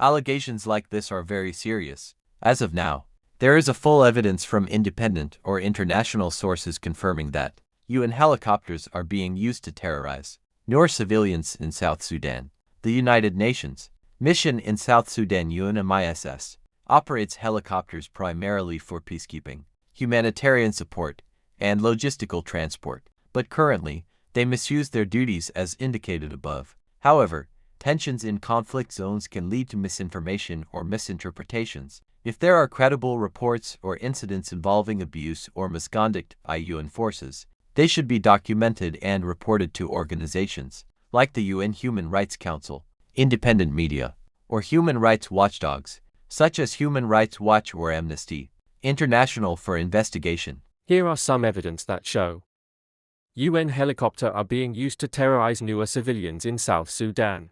Allegations like this are very serious. As of now, there is a full evidence from independent or international sources confirming that UN helicopters are being used to terrorize Nur civilians in South Sudan. The United Nations mission in South Sudan UNMISS operates helicopters primarily for peacekeeping, humanitarian support, and logistical transport, but currently, they misuse their duties as indicated above. However, tensions in conflict zones can lead to misinformation or misinterpretations. If there are credible reports or incidents involving abuse or misconduct by UN forces, they should be documented and reported to organizations like the UN Human Rights Council, independent media, or human rights watchdogs, such as Human Rights Watch or Amnesty International for investigation. Here are some evidence that show UN helicopters are being used to terrorize newer civilians in South Sudan.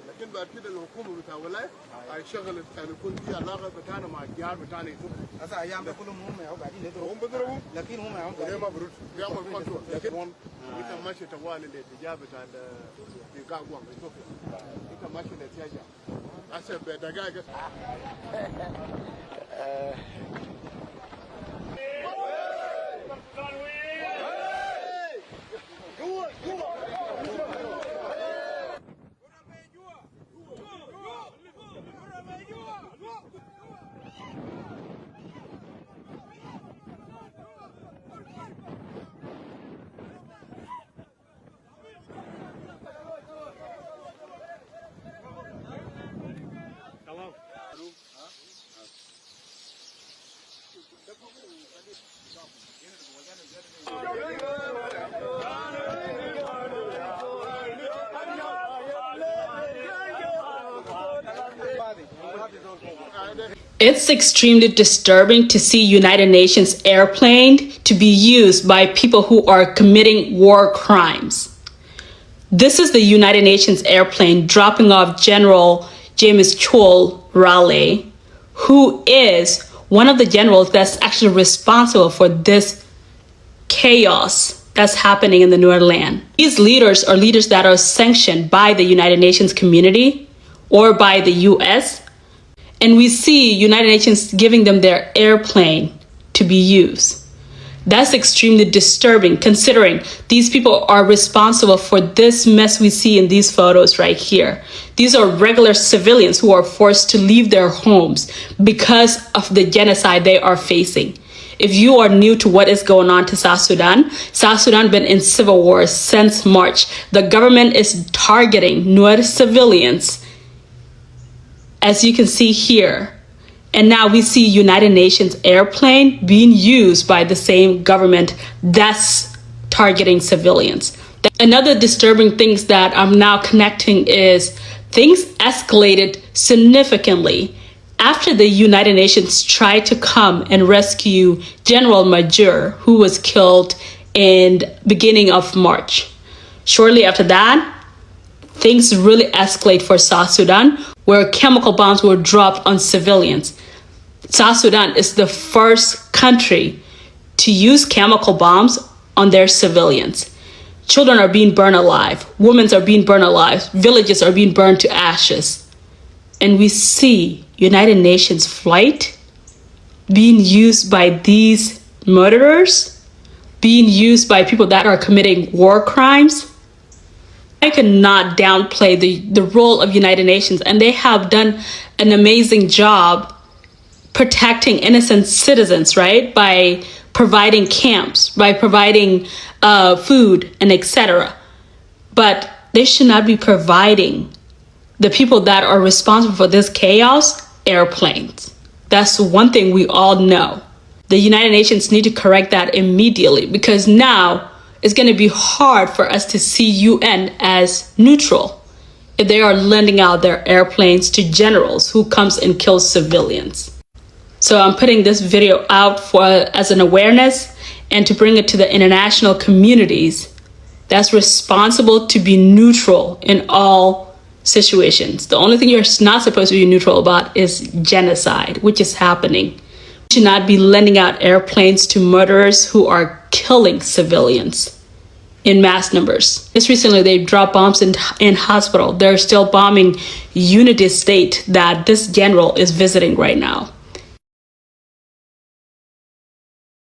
لكن بعد كده الحكومه بتاع ولايه هيشغل يكون في علاقه بتاعنا مع الجهات بتاعنا يشوف هسه ايام ده كلهم هم قاعدين يضربوا هم بيضربوا لكن هم قاعدين بيعمل كنترول لكن انت ماشي توالي الاتجاه بتاع بيقاقوا بيشوف انت ماشي الاتجاه هسه بدقائق It's extremely disturbing to see United Nations airplane to be used by people who are committing war crimes. This is the United Nations airplane dropping off General James Chol Raleigh, who is one of the generals that's actually responsible for this chaos that's happening in the Northland. These leaders are leaders that are sanctioned by the United Nations community or by the US. And we see United Nations giving them their airplane to be used. That's extremely disturbing considering these people are responsible for this mess we see in these photos right here. These are regular civilians who are forced to leave their homes because of the genocide they are facing. If you are new to what is going on to South Sudan been in civil war since March. The government is targeting Nuer civilians, as you can see here. And now we see United Nations airplane being used by the same government that's targeting civilians. Another disturbing things that I'm now connecting is things escalated significantly after the United Nations tried to come and rescue General Major, who was killed in the beginning of March. Shortly after that, things really escalate for South Sudan, where chemical bombs were dropped on civilians. South Sudan is the first country to use chemical bombs on their civilians. Children are being burned alive. Women are being burned alive. Villages are being burned to ashes. And we see United Nations flight being used by these murderers, being used by people that are committing war crimes. I cannot downplay the role of United Nations, and they have done an amazing job protecting innocent citizens, right? By providing camps, by providing food and etc. But they should not be providing the people that are responsible for this chaos airplanes. That's one thing we all know. The United Nations need to correct that immediately, because now it's going to be hard for us to see UN as neutral if they are lending out their airplanes to generals who comes and kills civilians. So I'm putting this video out as an awareness and to bring it to the international communities that's responsible to be neutral in all situations. The only thing you're not supposed to be neutral about is genocide, which is happening. We should not be lending out airplanes to murderers who are killing civilians in mass numbers. Just recently, they dropped bombs in hospital. They're still bombing Unity State that this general is visiting right now.